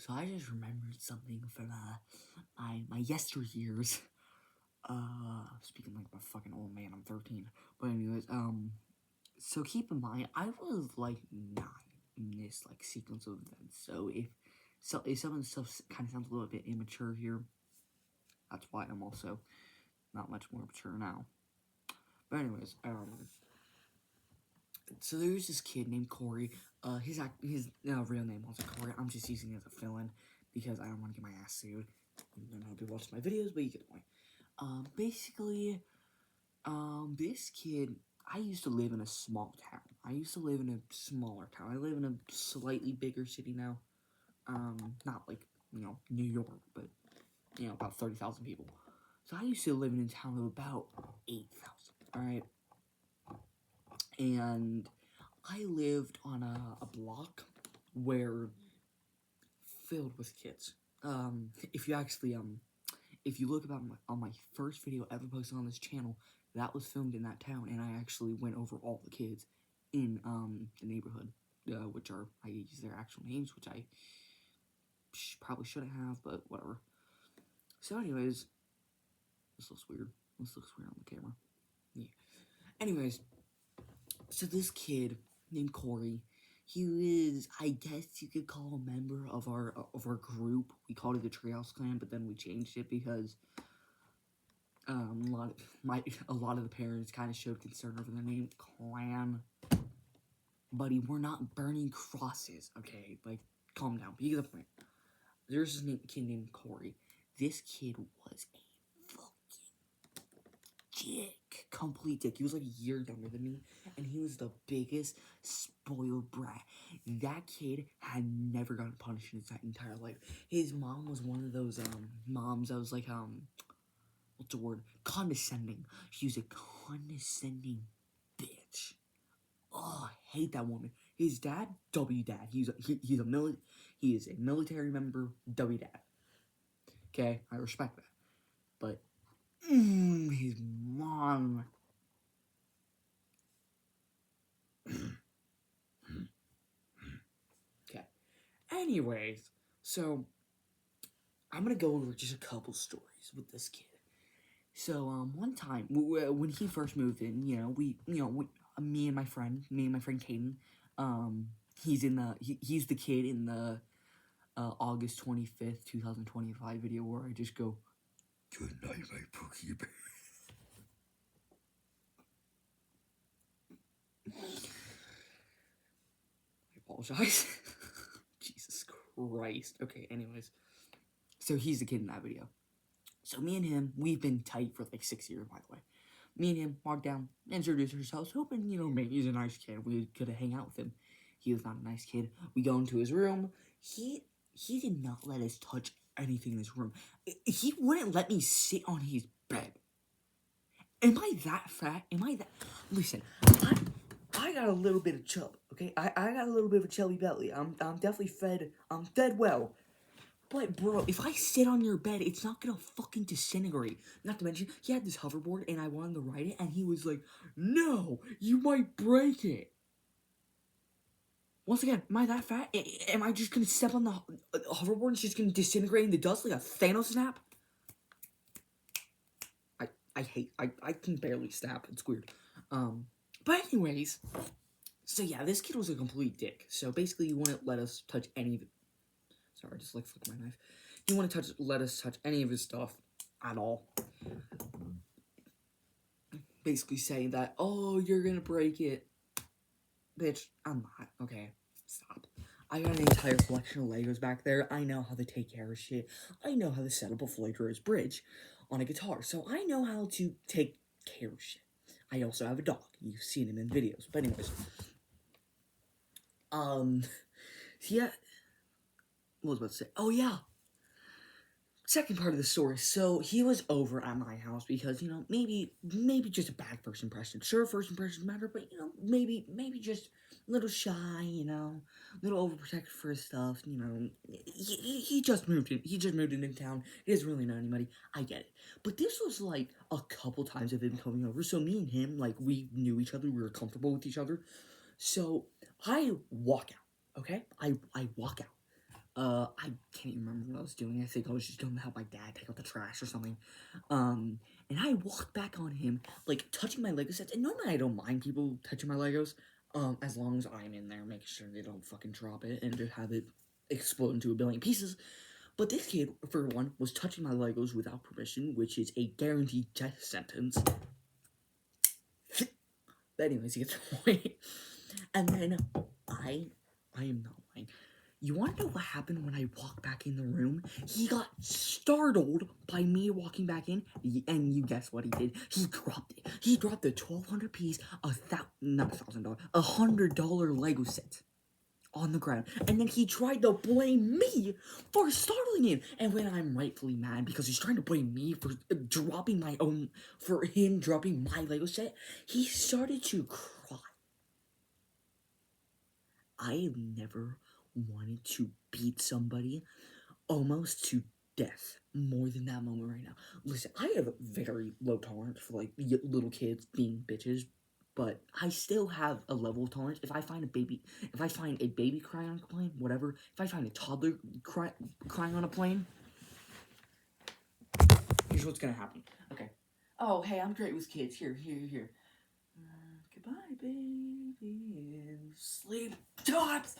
So I just remembered something from my yesteryears. Speaking like a fucking old man, I'm 13. But anyways, so keep in mind, I was like 9 in this like sequence of events. If some of the stuff kind of sounds a little bit immature here, that's why I'm also not much more mature now. But anyways, so there's this kid named Corey. His real name wasn't Corey. I'm just using it as a fill-in because I don't want to get my ass sued. You don't know people watch my videos, but you get the point. Basically, this kid. I used to live in a small town. I used to live in a smaller town. I live in a slightly bigger city now. Not like New York, but about 30,000 people. So I used to live in a town of about 8,000. All right, and I lived on a block where filled with kids. If you actually if you look about on my first video ever posted on this channel, that was filmed in that town, and I actually went over all the kids in the neighborhood, which are I use their actual names, which I probably shouldn't have, but whatever. So, anyways, this looks weird. This looks weird on the camera. Yeah. Anyways, so this kid named Corey, he was, I guess you could call a member of our group. We called it the Treehouse Clan, but then we changed it because a lot of the parents kind of showed concern over the name Clan. Buddy, we're not burning crosses, okay? Like, calm down. Be the point. There's this kid named Corey. This kid was a fucking dick. Complete dick. He was like a year younger than me, and he was the biggest spoiled brat. That kid had never gotten punished in his entire life. His mom was one of those moms that was like what's the word? Condescending. She was a condescending bitch. Oh, I hate that woman. His dad, W dad. He is a military member, W dad. Okay, I respect that. But his mom. Okay. Anyways, so I'm gonna go over just a couple stories with this kid. So one time when he first moved in, me and my friend Caden, he's the kid in the August 25th, 2025 video where I just go, "Good night, my Pookie Bear." I apologize. Jesus Christ. Okay, anyways. So he's the kid in that video. So me and him, we've been tight for like 6 years, by the way. Me and him walked down, introduced ourselves, hoping, maybe he's a nice kid. We could hang out with him. He was not a nice kid. We go into his room. He did not let us touch anything in his room. He wouldn't let me sit on his bed. Am I that fat? Listen, I got a little bit of chub, okay? I got a little bit of a chubby belly. I'm definitely fed. I'm fed well. But, bro, if I sit on your bed, it's not gonna fucking disintegrate. Not to mention, he had this hoverboard, and I wanted to ride it, and he was like, "No, you might break it." Once again, am I that fat? Am I just gonna step on the hoverboard and it's just gonna disintegrate in the dust like a Thanos snap? I can barely snap. It's weird. But anyways, so yeah, this kid was a complete dick. So basically, he wouldn't let us touch any of it. Sorry, I just like flicked my knife. He wouldn't let us touch any of his stuff at all. Basically saying that, "Oh, you're gonna break it." Bitch, I'm not. Okay, stop. I got an entire collection of Legos back there. I know how to take care of shit. I know how to set up a Floyd Rose bridge on a guitar. So I know how to take care of shit. I also have a dog. You've seen him in videos. But anyways. Yeah. What was I about to say? Oh, yeah. Second part of the story. So he was over at my house because, maybe just a bad first impression. Sure, first impressions matter, but, maybe just a little shy, a little overprotective for his stuff, he just moved in. He just moved into town. He doesn't really know anybody. I get it. But this was, like, a couple times of him coming over. So me and him, like, we knew each other. We were comfortable with each other. So I walk out, okay? I walk out. I can't remember what I was doing. I think I was just going to help my dad take out the trash or something. And I walked back on him, like, touching my Lego sets. And normally I don't mind people touching my Legos, as long as I'm in there, making sure they don't fucking drop it and just have it explode into a billion pieces. But this kid, for one, was touching my Legos without permission, which is a guaranteed death sentence. But anyways, you get the point. And then I am not lying. You want to know what happened when I walked back in the room? He got startled by me walking back in, and you guess what he did? He dropped it. He dropped the 1,200 piece, not $1,000, $100 Lego set on the ground, and then he tried to blame me for startling him. And when I'm rightfully mad because he's trying to blame me for dropping my Lego set, he started to cry. I have never wanted to beat somebody almost to death more than that moment right now. Listen, I have a very low tolerance for, like, little kids being bitches, but I still have a level of tolerance. If I find a baby crying on a plane, whatever, if I find a toddler crying on a plane, here's what's gonna happen. Okay. Oh, hey, I'm great with kids. Here. Goodbye, baby. Sleep times.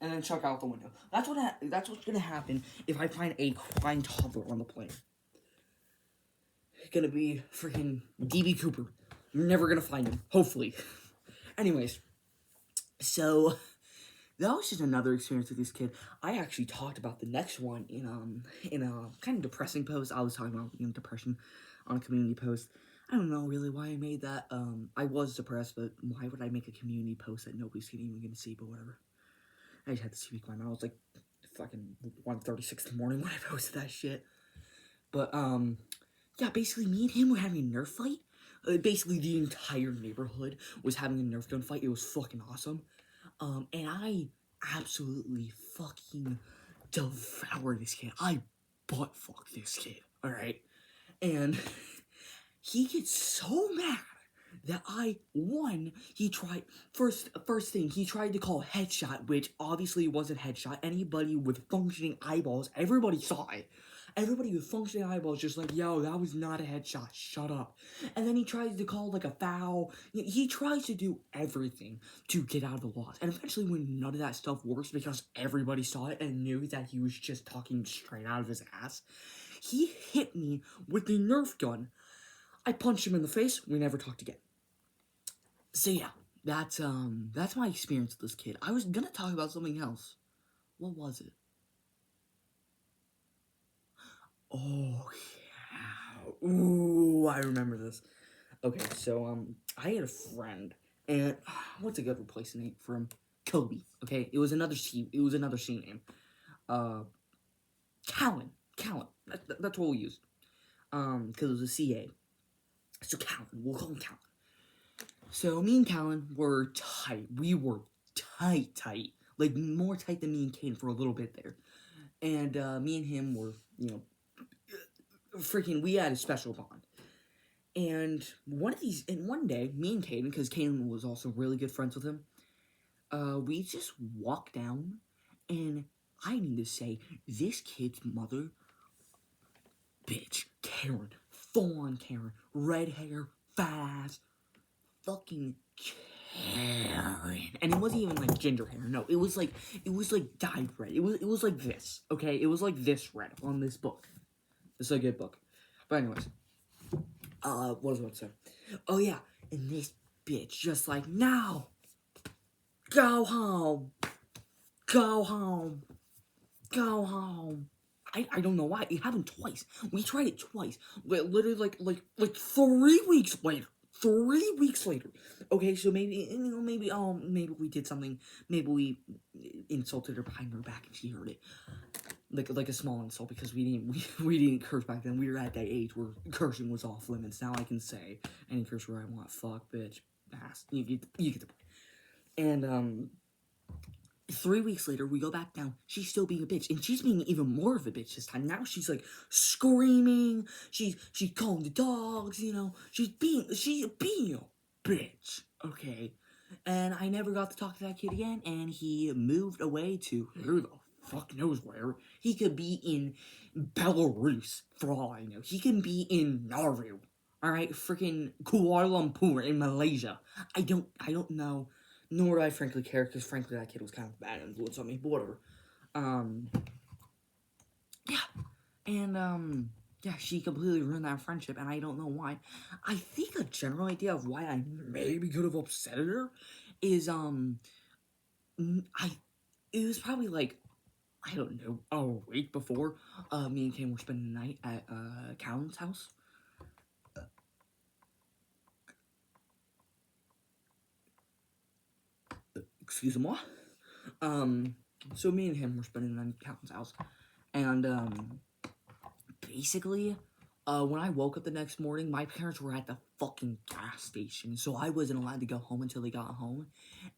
And then chuck out the window. That's what's gonna happen if I find a crying toddler on the plane. It's gonna be freaking D.B. Cooper. You're never gonna find him, hopefully. Anyways, so that was just another experience with this kid. I actually talked about the next one in a kind of depressing post. I was talking about depression on a community post. I don't know really why I made that. I was depressed, but why would I make a community post that nobody's even gonna see? But whatever. I just had to speak my mouth. It was like fucking 1:36 in the morning when I posted that shit. But yeah, basically me and him were having a Nerf fight. Basically the entire neighborhood was having a Nerf gun fight. It was fucking awesome. And I absolutely fucking devoured this kid. I butt fucked this kid. All right, and he gets so mad that he tried, first thing, he tried to call headshot, which obviously wasn't headshot. Anybody with functioning eyeballs, everybody saw it. Everybody with functioning eyeballs just like, yo, that was not a headshot, shut up. And then he tries to call, like, a foul. He tries to do everything to get out of the loss. And eventually, when none of that stuff works because everybody saw it and knew that he was just talking straight out of his ass, he hit me with the Nerf gun. I punched him in the face. We never talked again. So yeah, that's my experience with this kid. I was gonna talk about something else. What was it? Oh yeah. Ooh, I remember this. Okay, so I had a friend, and what's a good replacement for him? Kobe. Okay, it was another C name. Callan. That's what we used. Because it was a CA. So Callan, we'll call him Callan. So me and Callan were tight. We were tight. Like, more tight than me and Caden for a little bit there. And me and him were, we had a special bond. And one day, me and Caden, because Caden was also really good friends with him, we just walked down, and I need to say, this kid's mother, bitch, Karen, full on Karen, red hair, fast, fucking Karen. And it wasn't even like ginger hair. No, it was like dyed red. It was like this. Okay, it was like this red on this book. It's a good book. But anyways, what was I about to say? Oh yeah, and this bitch just like, now, go home. I don't know why. It happened twice. We tried it twice. Literally like 3 weeks later. 3 weeks later. Okay, so maybe we did something. Maybe we insulted her behind her back and she heard it. Like a small insult, because we didn't curse back then. We were at that age where cursing was off limits. Now I can say any curse word I want. Fuck, bitch, ass. You get the point. And 3 weeks later, we go back down. She's still being a bitch, and she's being even more of a bitch this time. Now she's like screaming. She's calling the dogs. She's being a bitch. Okay, And I never got to talk to that kid again, and he moved away to who the fuck knows where. He could be in Belarus, for all I know. He can be in Nauru. Alright, freaking Kuala Lumpur in Malaysia. I don't know. Nor do I frankly care, because frankly that kid was kind of a bad influence on me, but whatever. Yeah. And, yeah, she completely ruined that friendship, and I don't know why. I think a general idea of why I maybe could have upsetted her is, it was probably like, I don't know, a week before, me and Kim were spending the night at, Callan's house. Excuse moi. So me and him were spending the night at Callan's house, and, basically, when I woke up the next morning, my parents were at the fucking gas station, so I wasn't allowed to go home until they got home,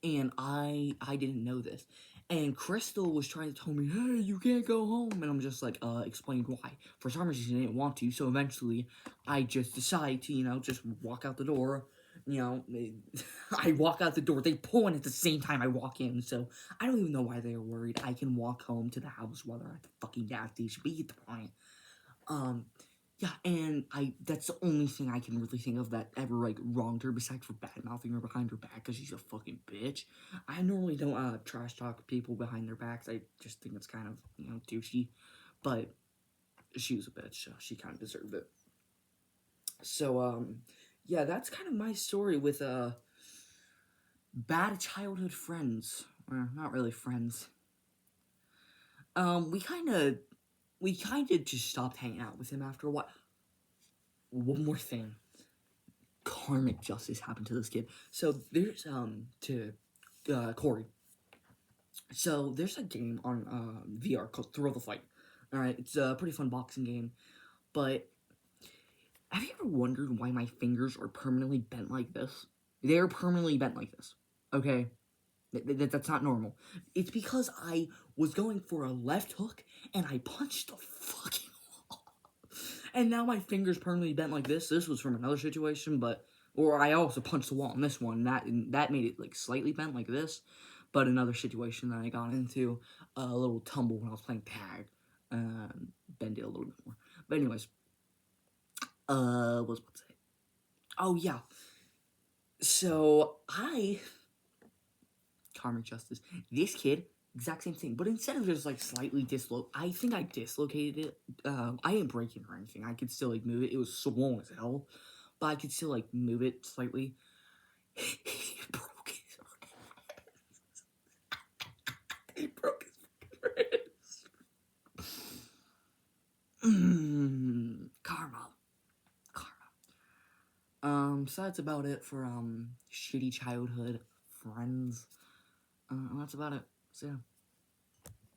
and I didn't know this. And Crystal was trying to tell me, hey, you can't go home, and I'm just like, explain why. For some reason, she didn't want to, so eventually, I just decide to, just walk out the door, I walk out the door, they pull in at the same time I walk in, so I don't even know why they were worried. I can walk home to the house while they're at the fucking gas station, but you get the point. Yeah, and that's the only thing I can really think of that ever, wronged her, besides for bad-mouthing her behind her back, because she's a fucking bitch. I normally don't, trash talk people behind their backs, I just think it's kind of, douchey, but she was a bitch, so she kind of deserved it. So, yeah, that's kind of my story with, bad childhood friends, or not really friends. We kind of just stopped hanging out with him after a while. One more thing. Karmic justice happened to this kid. So there's Corey. So there's a game on VR called Thrill the Fight. Alright, it's a pretty fun boxing game. But have you ever wondered why my fingers are permanently bent like this? They're permanently bent like this. Okay? That's not normal. It's because I was going for a left hook and I punched the fucking wall. And now my fingers permanently bent like this. This was from another situation, or I also punched the wall in this one. That made it slightly bent like this. But another situation that I got into, a little tumble when I was playing tag, bend it a little bit more. But anyways, what was I about to say? Oh yeah. So karmic justice. This kid, exact same thing, but instead of just slightly I think I dislocated it. I didn't break it or anything. I could still move it. It was swollen as hell, but I could still move it slightly. He broke his wrist. He broke his wrist. Karma. So that's about it for shitty childhood friends. And that's about it. So yeah.